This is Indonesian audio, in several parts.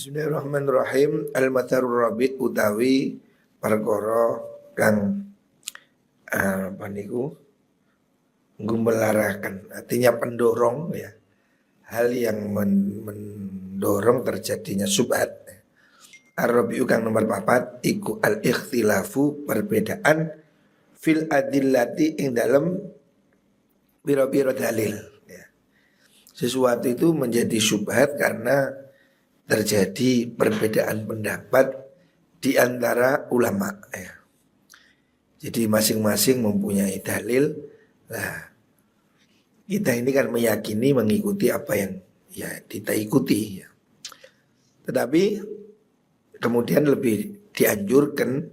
Bismillahirrahmanirrahim. Al-matharur rabi' utawi perkara kang apa niku ngummelaraken, artinya pendorong ya. Hal yang mendorong terjadinya syubhat. Ar-rabi'u kang nomor 4 iku al-ikhtilafu perbedaan fil adillati ing dalem biro-biro dalil ya. Sesuatu itu menjadi syubhat karena terjadi perbedaan pendapat di antara ulama ya. Jadi masing-masing mempunyai dalil. Nah, kita ini kan meyakini mengikuti apa yang ya kita ikuti ya. Tetapi kemudian lebih dianjurkan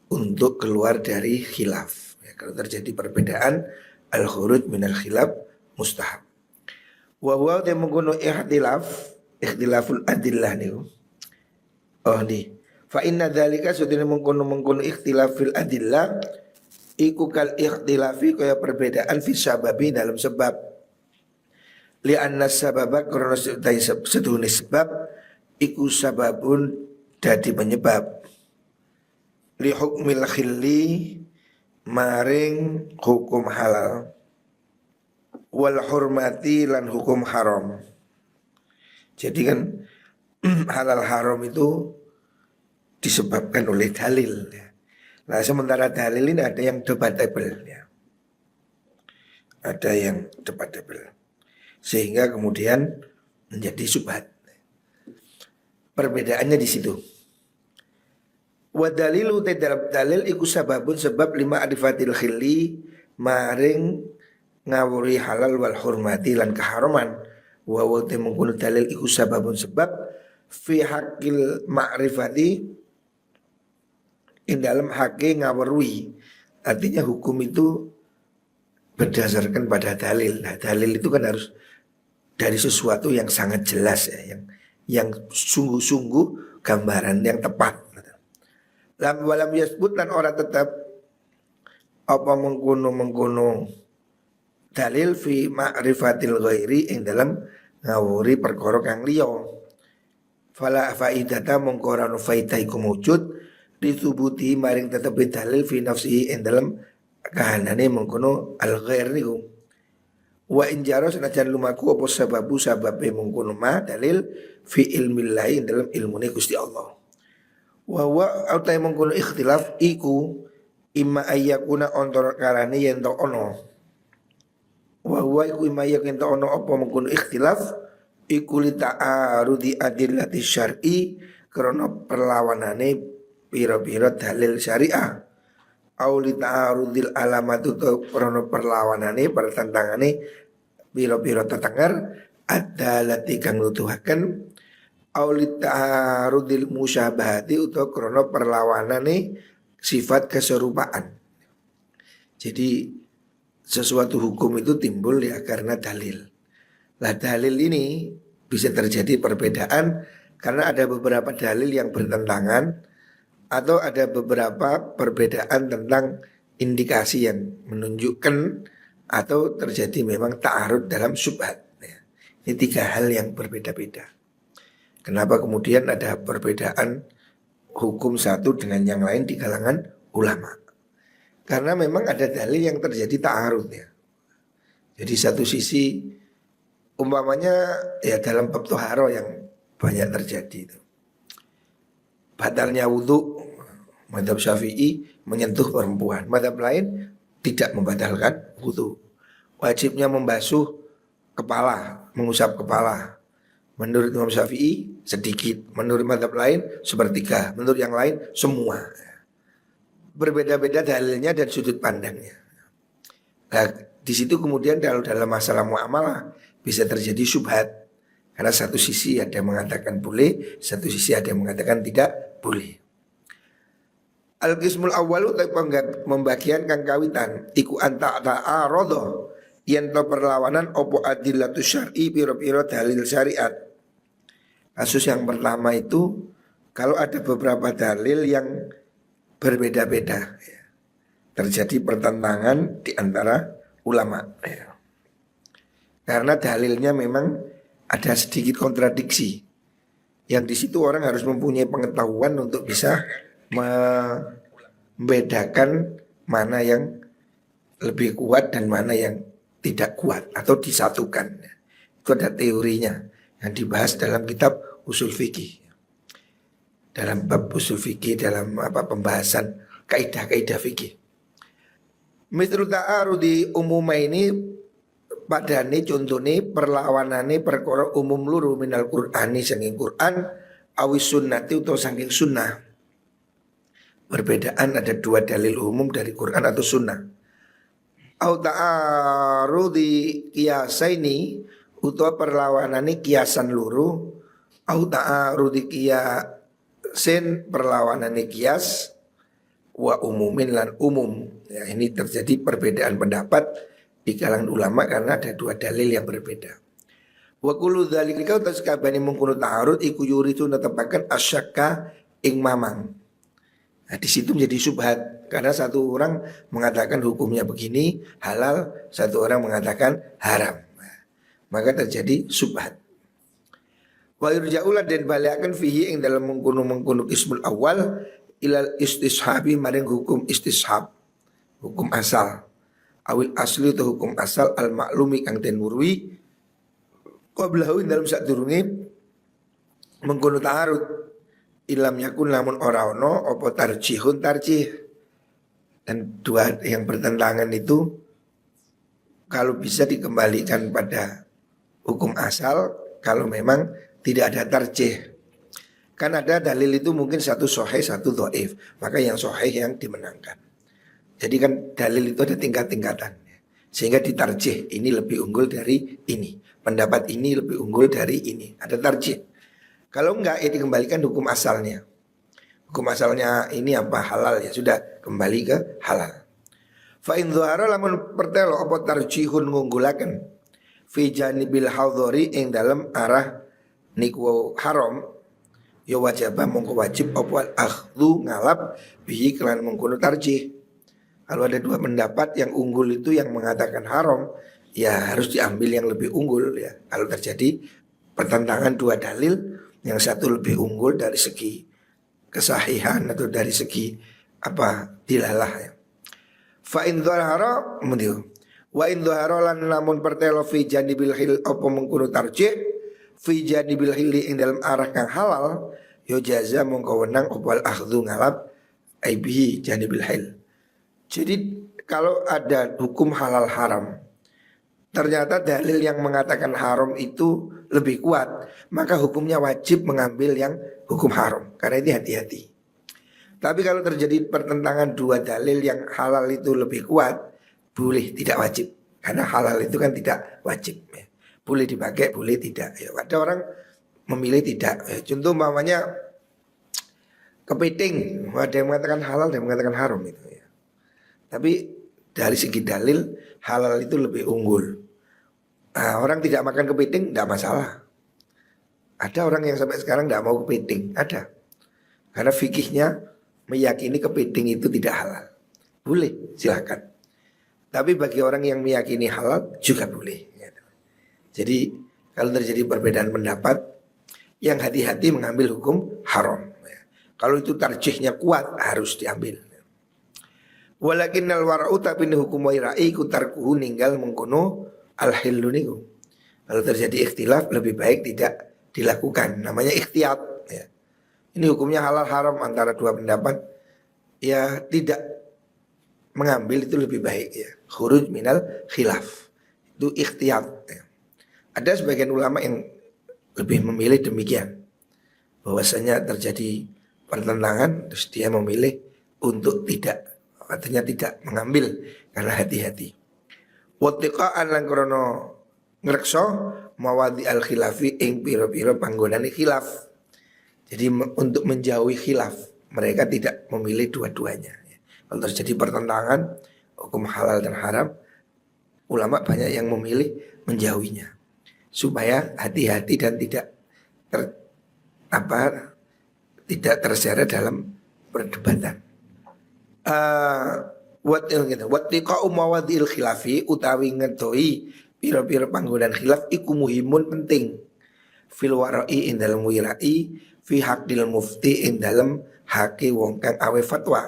untuk keluar dari khilaf ya. Kalau terjadi perbedaan, al-khuruj minal khilaf mustahab. Wa huwa mengkono ikhtilaful adillah niku. Oh nih. Fa inna dzalika sudene mengkono ikhtilafil adillah iku kal ikhtilafi kaya perbedaan fi sababi dalam sebab. Li anna sababa karena sedune sebab iku sababun dadi penyebab. Li hukmil khilli maring hukum halal wal hurmati lan hukum haram. Jadi kan halal haram itu disebabkan oleh dalil ya. Nah sementara dalil ini ada yang debatable ya. Ada yang debatable. Sehingga kemudian menjadi syubhat. Perbedaannya di situ. Wa dalilu dalam dalil iku sababun sebab lima adifatil khilli maring ngawuri halal wal hurmati lan keharaman. Wa te mengkono dalil iku sababun sebab fi haqqil ma'rifati in dalam haqqi ngawruhi. Artinya hukum itu berdasarkan pada dalil. Nah, dalil itu kan harus dari sesuatu yang sangat jelas ya, yang sungguh-sungguh gambaran yang tepat. Lam walam yasbut lan ora tetap apa mengkono dalil fi ma'rifatil ghairi ing dalam ngawuri perkara kang liya. Fala faidata mongko ora faidah iku wujud ditubuti maring tetep dalil fi nafsihi ing dalam kahanane mengkono al ghair niku. Wa in jaro senajan lumaku apa sababe mengkono ma dalil fi ilmillahi ing dalam ilmune Gusti Allah. Wa autai mengkono ikhtilaf iku imma ayyakuna antara karane yen to ono. Wa huwa iku imma ayyakun to ono apa mengkono ikhtilaf iku li ta'arudi adillati syar'i karena perlawanane pira-pira dalil syariah. Au li ta'arudil alamatu to karena perlawanane pertentangane pira-pira tetengar adalati kang nuduhaken. Aulit ta'arudil musyabahati utawa krono perlawanane sifat keserupaan. Jadi sesuatu hukum itu timbul ya karena dalil. Lah dalil ini bisa terjadi perbedaan karena ada beberapa dalil yang bertentangan atau ada beberapa perbedaan tentang indikasi yang menunjukkan atau terjadi memang ta'arud dalam syubhat. Ini tiga hal yang berbeda-beda. Kenapa kemudian ada perbedaan hukum satu dengan yang lain di kalangan ulama? Karena memang ada dalil yang terjadi ta'arud ya. Jadi satu sisi umpamanya ya dalam bab toharo yang banyak terjadi itu. Batalnya wudhu, mazhab Syafi'i menyentuh perempuan. Mazhab lain tidak membatalkan wudhu. Wajibnya membasuh kepala, mengusap kepala. Menurut Imam Syafi'i sedikit, menurut mazhab lain sepertiga, menurut yang lain semua. Berbeda-beda dalilnya dan sudut pandangnya. Nah, di situ kemudian dalam masalah muamalah bisa terjadi syubhat. Karena satu sisi ada yang mengatakan boleh, satu sisi ada yang mengatakan tidak boleh. Al-qismul awwalu pembagian kang kawitan iku anta ta'aradha yen to perlawanan opo adillatu syar'i pira-pira dalil syariat. Kasus yang pertama itu kalau ada beberapa dalil yang berbeda-beda ya. Terjadi pertentangan di antara ulama ya. Karena dalilnya memang ada sedikit kontradiksi. Yang di situ orang harus mempunyai pengetahuan untuk bisa membedakan mana yang lebih kuat dan mana yang tidak kuat atau disatukan. Itu ada teorinya yang dibahas dalam kitab usul fikih. Dalam bab usul fikih, dalam pembahasan kaidah-kaidah fikih. Mithlu ta'arudi umuma ini padane contone perlawanane perkara umum luru minal Qur'ani saking Qur'an awis sunnati utawa saking sunnah. Perbedaan ada dua dalil umum dari Quran atau sunnah. Au ta'arudi kiyasaini utawa perlawanane kiasan luru, au ta'arudi kiyasin perlawanane kias wa umumin lan umum. Ya, ini terjadi perbedaan pendapat di kalangan ulama karena ada dua dalil yang berbeda. Wa kullu dzalika taskabani mungkunu ta'arud iku yuridu netepaken asyakka ing mamang. Nah, di situ menjadi subhat karena satu orang mengatakan hukumnya begini halal, satu orang mengatakan haram. Nah, maka terjadi subhat. Wa yurja'ulan dan baliakan fihi ing dalam mengkunu ismul awal ilal istishabi maring hukum istishab, hukum asal. Awil asli atau hukum asal al maklumi kang den wurwi qablahu dalam sadurunge mengkono ta'arud ilam yakun lamun ora ono apa tarjihun tarjih. Dan dua yang bertentangan itu kalau bisa dikembalikan pada hukum asal kalau memang tidak ada tarjih. Kan ada dalil itu mungkin satu sahih satu dhaif, maka yang sahih yang dimenangkan. Jadi kan dalil itu ada tingkat-tingkatan. Sehingga ditarjih ini lebih unggul dari ini, pendapat ini lebih unggul dari ini, ada tarjih. Kalau enggak ya dikembalikan hukum asalnya. Hukum asalnya ini apa halal ya sudah kembali ke halal. Fa in dzahara lamun pertelo apa tarjihun ngunggulaken fi janibil hadhari ing dalam arah niku haram ya wajibah mongko wajib apa akhdhu ngalap bihi kelan mengkono tarjih. Kalau ada dua pendapat yang unggul itu yang mengatakan haram, ya harus diambil yang lebih unggul ya. Kalau terjadi pertentangan dua dalil, yang satu lebih unggul dari segi kesahihan atau dari segi dilalah ya. Fa in dzahara mundio. Wa in dzahara lan lamun pertelo fi janibil hil apa mengkono tarjih fi janibil hil ing dalam arah kang halal, yo jaza mongko wenang opal akhdhu ngalap aibihi janibil hil. Jadi kalau ada hukum halal haram, ternyata dalil yang mengatakan haram itu lebih kuat, maka hukumnya wajib mengambil yang hukum haram. Karena ini hati-hati. Tapi kalau terjadi pertentangan dua dalil yang halal itu lebih kuat, boleh tidak wajib. Karena halal itu kan tidak wajib. Ya. Boleh dipakai, boleh tidak. Ya, ada orang memilih tidak. Ya, contoh umpamanya kepiting, ada yang mengatakan halal, ada yang mengatakan haram itu. Ya. Tapi dari segi dalil halal itu lebih unggul. Nah, orang tidak makan kepiting tidak masalah. Ada orang yang sampai sekarang tidak mau kepiting, ada. Karena fikihnya meyakini kepiting itu tidak halal. Boleh, silakan. Tapi bagi orang yang meyakini halal juga boleh. Jadi kalau terjadi perbedaan pendapat, yang hati-hati mengambil hukum haram. Kalau itu tarjihnya kuat harus diambil. Walakinnal wara'u tapi ini hukum waira'i kutarkuhu ninggal mengkono al-hillu niku. Kalau terjadi ikhtilaf lebih baik tidak dilakukan. Namanya ikhtiyat ya. Ini hukumnya halal haram antara dua pendapat. Ya tidak mengambil itu lebih baik ya. Khuruj minal khilaf. Itu ikhtiyat ya. Ada sebagian ulama yang lebih memilih demikian. Bahwasanya terjadi pertentangan terus dia memilih untuk tidak, artinya tidak mengambil karena hati-hati. Wattiqa'an lan krono ngrekso mawadi al khilafi ing piro-piro panggonane khilaf. Jadi untuk menjauhi khilaf mereka tidak memilih dua-duanya. Kalau terjadi pertentangan hukum halal dan haram, ulama banyak yang memilih menjauhinya supaya hati-hati dan tidak tidak terseret dalam perdebatan. Wattiqa'u mawadil khilafi utawi ngedoi pira-pira panggonan khilaf iku muhimun penting. fil warai ing dalam wirai, fi haqqil mufti ing dalam hake wong kang awe fatwa.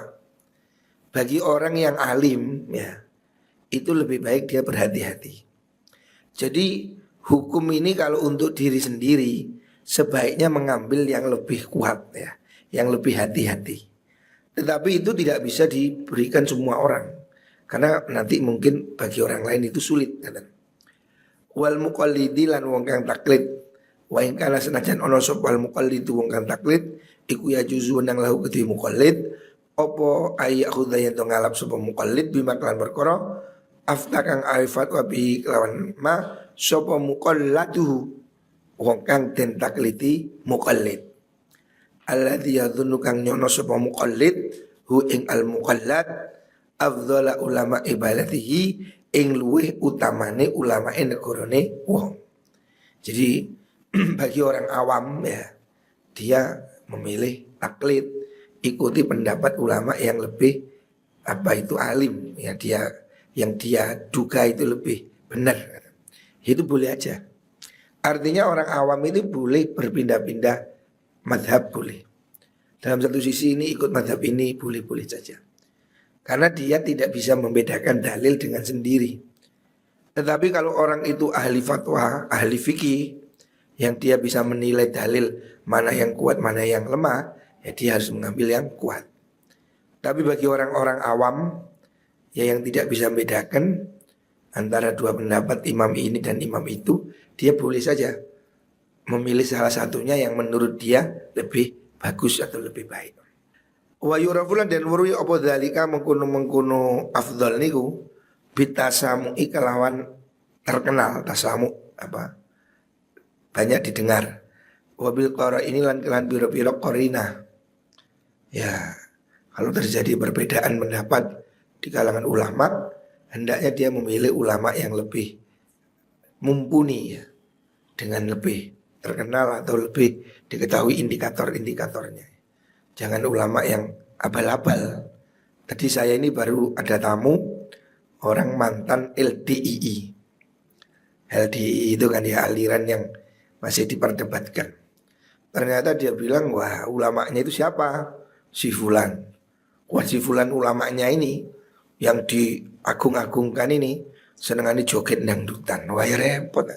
Bagi orang yang alim ya, itu lebih baik dia berhati-hati. Jadi hukum ini kalau untuk diri sendiri sebaiknya mengambil yang lebih kuat ya, yang lebih hati-hati. Tetapi itu tidak bisa diberikan semua orang, karena nanti mungkin bagi orang lain itu sulit. Wal muqallidi lan wong kang taklid, wa ing kana senajan ana sapa wal muqallidu wong kang taklid, iku ya juzu nang lahu kedhi muqallid, apa ayya khudayan to ngalap sapa muqallid bima kelan perkara afta kang arifat wa bi kelawan ma sapa muqallatuhu wong kang den takliti muqallid. Alladzi yadhunnu kang nyono sapa muqallid hu ing al muqallad afdhala ulama ibadatihi ing luweh utamane ulamae negarane wong. Jadi bagi orang awam ya, dia memilih taklid, ikuti pendapat ulama yang lebih alim ya, dia yang dia duga itu lebih benar. Itu boleh aja. Artinya orang awam itu boleh berpindah-pindah madhab, boleh. Dalam satu sisi ini ikut madhab ini boleh-boleh saja, karena dia tidak bisa membedakan dalil dengan sendiri. Tetapi kalau orang itu ahli fatwa, ahli fikih, yang dia bisa menilai dalil mana yang kuat, mana yang lemah, ya dia harus mengambil yang kuat. Tapi bagi orang-orang awam ya yang tidak bisa membedakan antara dua pendapat imam ini dan imam itu, dia boleh saja memilih salah satunya yang menurut dia lebih bagus atau lebih baik. Wa yurafulan dan wurui apa dzalika mengkono afdal niku bitasamu ikalawan terkenal, tasamu apa banyak didengar. Wabil qara ini lan kelan biro-biro qarina. Ya, kalau terjadi perbedaan pendapat di kalangan ulama, hendaknya dia memilih ulama yang lebih mumpuni ya, dengan lebih terkenal atau lebih diketahui indikator-indikatornya. Jangan ulama yang abal-abal. Tadi saya ini baru ada tamu orang mantan LDII. LDII itu kan ya aliran yang masih diperdebatkan. Ternyata dia bilang, wah ulamanya itu siapa? Si Fulan. Wah si Fulan ulamanya ini yang diagung-agungkan ini senengane joget dangdutan. Wah ya repot.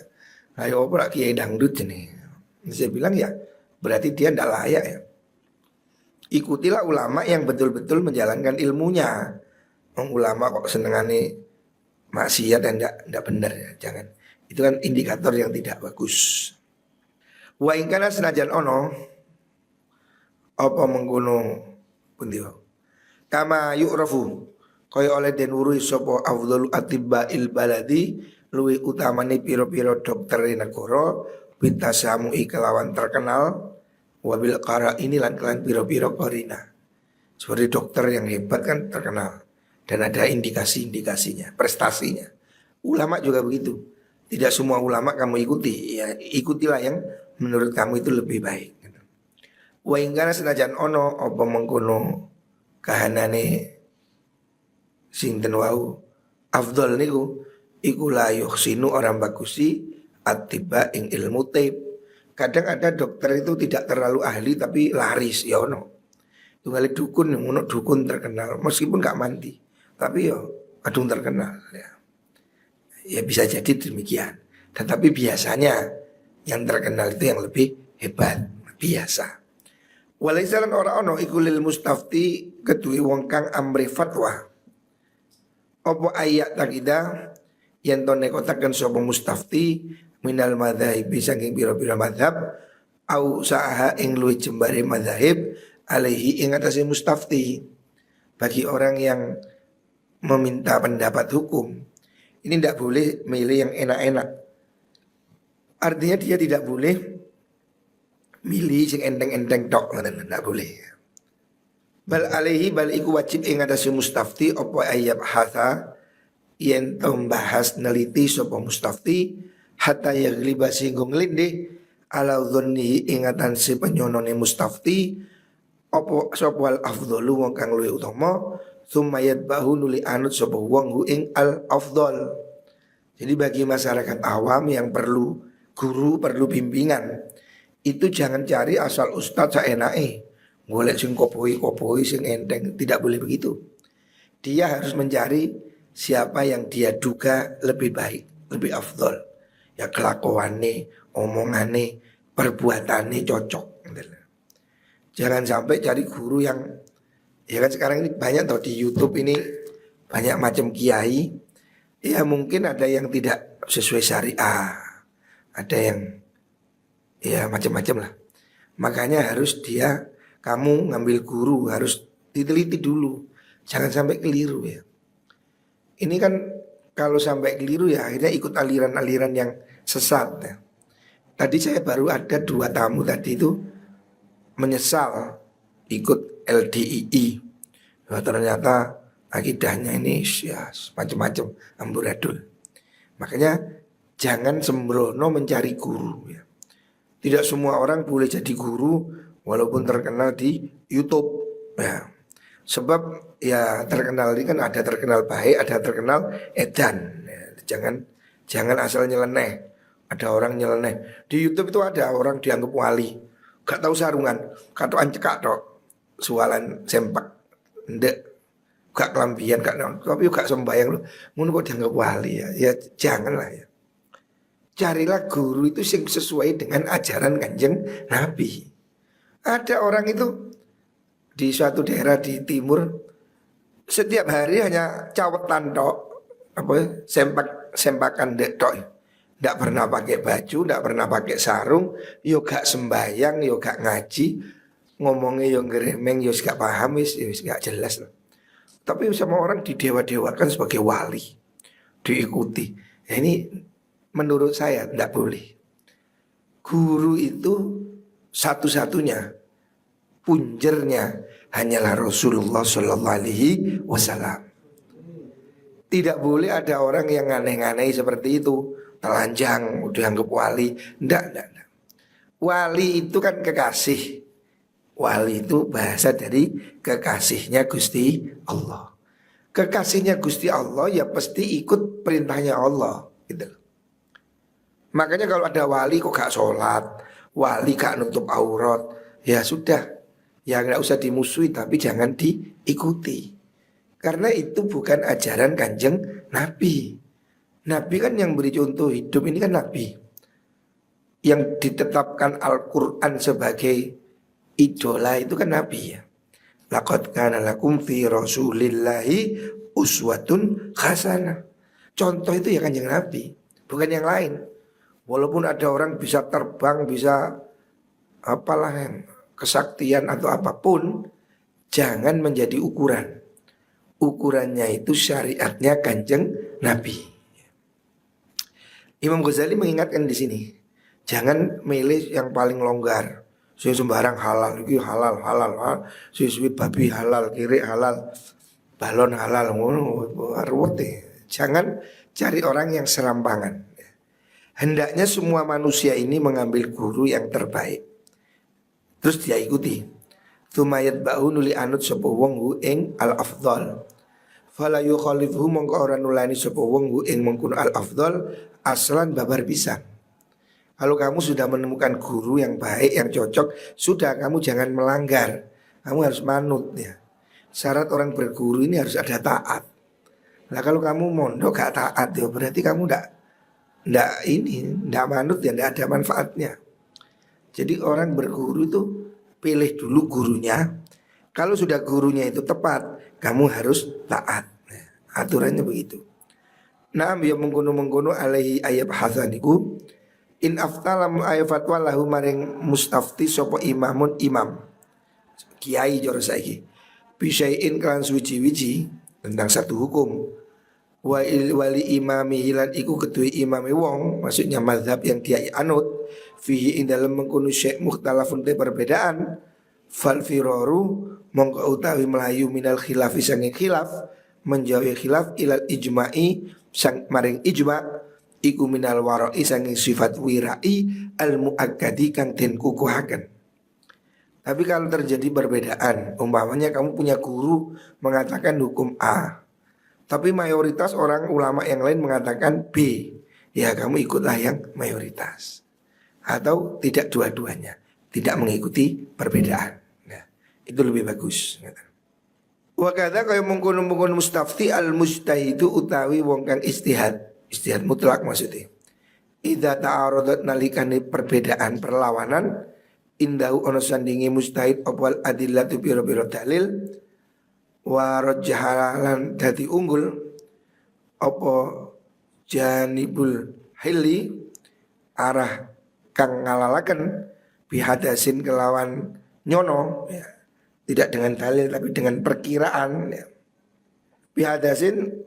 Ayo apa kiai dangdut ini. Saya bilang ya berarti dia tidak layak ya. Ikutilah ulama yang betul-betul menjalankan ilmunya. Ulama kok senengane maksiat dan tidak benar ya. Jangan. Itu kan indikator yang tidak bagus. Wa ingkana senajan ono apa mengkono pundio. Kama yu'rafu kaya oleh den urui sapa afdhalu atibba'il baladi luwi utamane piro-piro dokter negara bitasamu kelawan terkenal wabil qara ini lan kelan piro-piro qarina. Seperti dokter yang hebat kan terkenal dan ada indikasi-indikasinya, prestasinya. Ulama juga begitu. Tidak semua ulama kamu ikuti, ya ikutilah yang menurut kamu itu lebih baik. Wa ingkana senajan ono apa mengkono kahanane sinten wau afdal niku iku la yuhsinu orang bagusi atiba ing ilmu taib. Kadang ada dokter itu tidak terlalu ahli tapi laris ya ono. Tunggal dukun yang ono dukun terkenal meskipun gak mandi, tapi ya kadung terkenal ya. Ya bisa jadi demikian. Tetapi biasanya yang terkenal itu yang lebih hebat, biasa. Walaisalan ora ono iku lil mustafti kedue wong kang amri fatwa. Apa ayat takida yen to nekotaken sapa mustafti minal madzhab saking pira-pira madzhab au saha ing luwih jembare madzhab alaihi ing atase mustafti. Bagi orang yang meminta pendapat hukum, ini tidak boleh milih yang enak-enak. Artinya dia tidak boleh milih sing enteng-enteng tok, tidak boleh. Bal alaihi bal iku wajib ing atase mustafti apa ayat hatha yen membahas neliti sapa mustafti hatta yagliba singgung lindih ala dzannihi ingatan si penyonone mustafti apa sapa al afdhalu wong kang luwih utama sumayat bahu nuli anut sapa wong ing al afdhal. Jadi bagi masyarakat awam yang perlu Guru perlu bimbingan. Itu jangan cari asal ustadz saenake. Golek sing kopoi sing enteng, tidak boleh begitu. Dia harus mencari siapa yang dia duga lebih baik, lebih afdol. Ya kelakuannya, omongannya, perbuatannya cocok. Jangan sampai cari guru yang, ya kan sekarang ini banyak tau di YouTube ini banyak macam kiai. Ya mungkin ada yang tidak sesuai syariah, ada yang ya macam-macam lah. Makanya harus kamu ngambil guru harus diteliti dulu, jangan sampai keliru ya. Ini kan kalau sampai keliru ya akhirnya ikut aliran-aliran yang sesat ya. Tadi saya baru ada 2 tamu tadi itu menyesal ikut LDII. Nah, ternyata akidahnya ini ya macam-macam amburadul. Makanya jangan sembrono mencari guru ya. Tidak semua orang boleh jadi guru walaupun terkenal di YouTube ya. Sebab ya terkenal ini kan ada terkenal baik, ada terkenal edan ya. Jangan asal nyeleneh. Ada orang nyeleneh. Di YouTube itu ada orang dianggap wali, gak tahu sarungan, katokan cekak tok, sualan sempak, ndek, gak kelambian, tapi gak sembayang lu, ngono kok dianggap wali ya. Ya janganlah ya. Carilah guru itu yang sesuai dengan ajaran Kanjeng Nabi. Ada orang itu di suatu daerah di timur setiap hari hanya cawetan tok, sempakan ndek tok. Nggak pernah pakai baju, nggak pernah pakai sarung, yo gak sembayang, yo gak ngaji, ngomongnya yo ngeremeng, yo gak paham, yo gak jelas. Tapi sama orang didewa-dewakan sebagai wali, diikuti. Ya, ini menurut saya tidak boleh. Guru itu satu-satunya, punjernya hanyalah Rasulullah Shallallahu Alaihi Wasallam. Tidak boleh ada orang yang aneh-aneh seperti itu, telanjang, udah anggap wali. Enggak. Wali itu kan kekasih. Wali itu bahasa dari kekasihnya Gusti Allah. Kekasihnya Gusti Allah ya pasti ikut perintahnya Allah gitu. Makanya kalau ada wali kok gak sholat, wali gak nutup aurat, ya sudah, ya gak usah dimusuhi tapi jangan diikuti. Karena itu bukan ajaran Kanjeng Nabi. Nabi kan yang beri contoh hidup ini kan Nabi. Yang ditetapkan Al-Quran sebagai idola itu kan Nabi ya. Laqad kana lakum fi rasulillahi uswatun hasanah. Contoh itu ya Kanjeng Nabi, bukan yang lain. Walaupun ada orang bisa terbang, bisa apalah yang kesaktian atau apapun, jangan menjadi ukuran. Ukurannya itu syariatnya Kanjeng Nabi. Imam Ghazali mengingatkan di sini, jangan milih yang paling longgar. Sembarang halal, iki halal, suwi babi halal, kiri halal, balon halal, jangan cari orang yang serampangan. Hendaknya semua manusia ini mengambil guru yang terbaik, terus dia ikuti. Tumayat ba'u nuli anut sapa wong hu ing al afdal. Fala yukhalifu mongko ora nulani sapa wong hu ing mengkono al afdal aslan babar pisan. Kalau kamu sudah menemukan guru yang baik, yang cocok, sudah kamu jangan melanggar. Kamu harus manut ya. Syarat orang berguru ini harus ada taat. Nah kalau kamu mondok gak taat ya berarti kamu ndak manut ya, ndak ada manfaatnya. Jadi orang berguru itu pilih dulu gurunya. Kalau sudah gurunya itu tepat, kamu harus taat. Nah, aturannya begitu. Nah, biar mengkono alaihi ayat hasaniku in aftalam ayat fatwa lahu maring mustafti sopo imamun imam kiai jor saiki bisain kelan suci-wici tentang satu hukum wali imami hilan iku ketui imami wong, maksudnya mazhab yang dia anut fihi ing dalam mengkono syekh mukhtalafun te perbedaan fal firaru mongko utawi melayu minal khilafi sanging khilaf menjauhi khilaf ilal ijma'i sang maring ijma' iku minal wara'i sanging sifat wirai al muakkadi kang den kukuhaken. Tapi kalau terjadi perbedaan, umpamanya kamu punya guru mengatakan hukum A, tapi mayoritas orang ulama yang lain mengatakan B, ya kamu ikutlah yang mayoritas. atau tidak dua-duanya, tidak mengikuti perbedaan. Nah, itu lebih bagus. Wa kadza kaya mungkon-mungkon mustafti al mujtahidu utawi wong kang istihad mutlak maksudnya. Idza ta'aradat nalikane perbedaan perlawanan indahu ono sandingi mustahid opal adillatu biro-biro dalil wa rajhalan dadi unggul apa janibul hilli arah kang ngalalaken bihadasin kelawan nyono ya. Tidak dengan dalil tapi dengan perkiraan ya. Bihadasin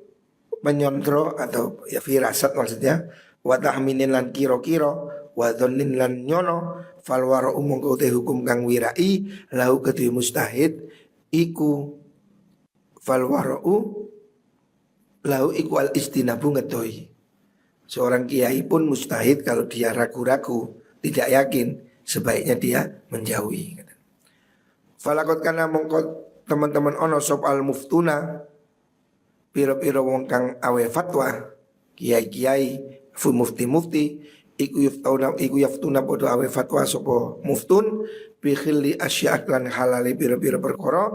menyondro atau ya firasat maksudnya wa tahminin lan kiro-kiro wa dhannin lan nyono fal wara umum te hukum kang wirai lahu kedue mustahid iku fal wara'u lahu iku al istinabu ngedoi. Seorang kiai pun mustahid kalau dia ragu-ragu tidak yakin sebaiknya dia menjauhi. Falakot kana mongko teman-teman ono sop al muftuna piro-piro wong kang awe fatwa kiai-kiai fu mufti-mufti iku yaftuna podo awe fatwa sopo muftun bi khilli asya' lan halali piro-piro perkara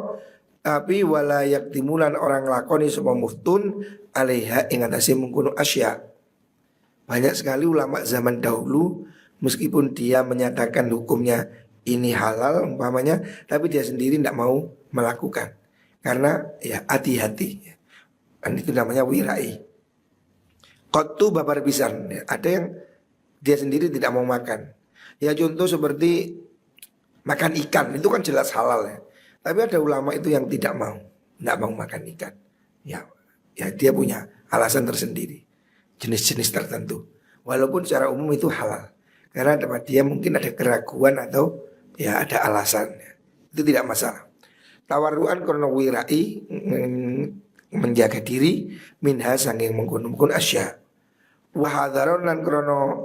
tapi wala yaktimulan orang lakoni sopo muftun alaiha ing atase mengkono asya'. Banyak sekali ulama zaman dahulu meskipun dia menyatakan hukumnya ini halal umpamanya, tapi dia sendiri tidak mau melakukan karena ya hati-hati. Dan itu namanya wirai. Qattu babar pisan. Ada yang dia sendiri tidak mau makan. Ya contoh seperti makan ikan itu kan jelas halal ya. Tapi ada ulama itu yang tidak mau makan ikan. Ya dia punya alasan tersendiri. Jenis-jenis tertentu. Walaupun secara umum itu halal. Karena dia mungkin ada keraguan atau ya ada alasannya. Itu tidak masalah. Tawarruan karena wirai menjaga diri minha sanging mengkun-mengkun asya. Wa hadaron lan krana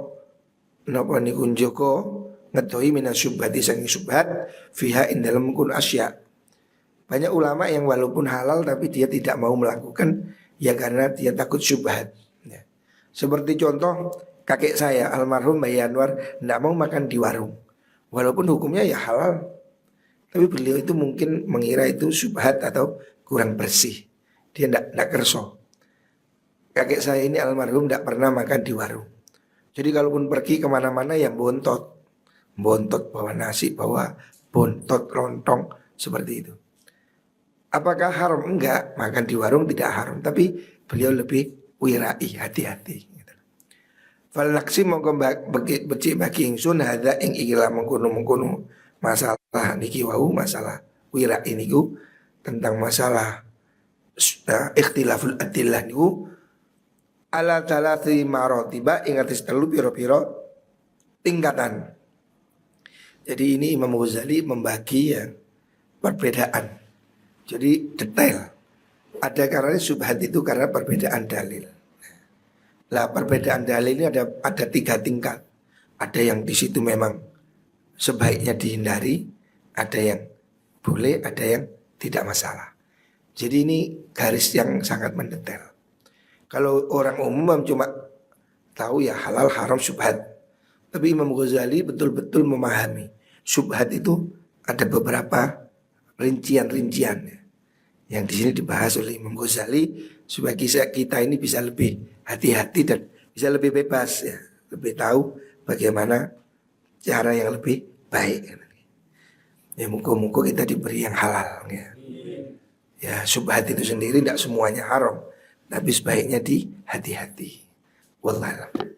napa niku njoko ngedoi minas syubhati sanging syubhat fiha ing dalem mengkun asya. Banyak ulama yang walaupun halal tapi dia tidak mau melakukan ya karena dia takut syubhat. Ya. Seperti contoh kakek saya almarhum Mbah Yanwar tidak mau makan di warung. Walaupun hukumnya ya halal, tapi beliau itu mungkin mengira itu syubhat atau kurang bersih. Dia tidak kerso. Kakek saya ini almarhum tidak pernah makan di warung. Jadi kalaupun pergi kemana-mana ya bontot bawa nasi, bawa bontot lontong seperti itu. Apakah haram? Enggak, makan di warung tidak haram. Tapi beliau lebih wirai, hati-hati. Fal naksi mongko becik bagi ingsun hadza ing ikilah mengkono masalah niki wau masalah wira niku tentang masalah ikhtilaful adillah niku ala talati maratiba ing atus telu pira-pira tingkatan. Jadi ini Imam Ghazali membagi ya perbedaan. Jadi detail. Ada karena syubhat itu karena perbedaan dalil. Lah perbedaan dalil ini ada 3 tingkat. Ada yang di situ memang sebaiknya dihindari, ada yang boleh, ada yang tidak masalah. Jadi ini garis yang sangat mendetail. Kalau orang umum cuma tahu ya halal haram syubhat. Tapi Imam Ghazali betul-betul memahami syubhat itu ada beberapa rincian-rinciannya yang di sini dibahas oleh Imam Ghazali supaya kita ini bisa lebih hati-hati dan bisa lebih bebas ya, lebih tahu bagaimana cara yang lebih baik. Ya muka-muka kita diberi yang halal ya. Ya syubhat itu sendiri tidak semuanya haram, tapi sebaiknya di hati-hati. Wallahualam.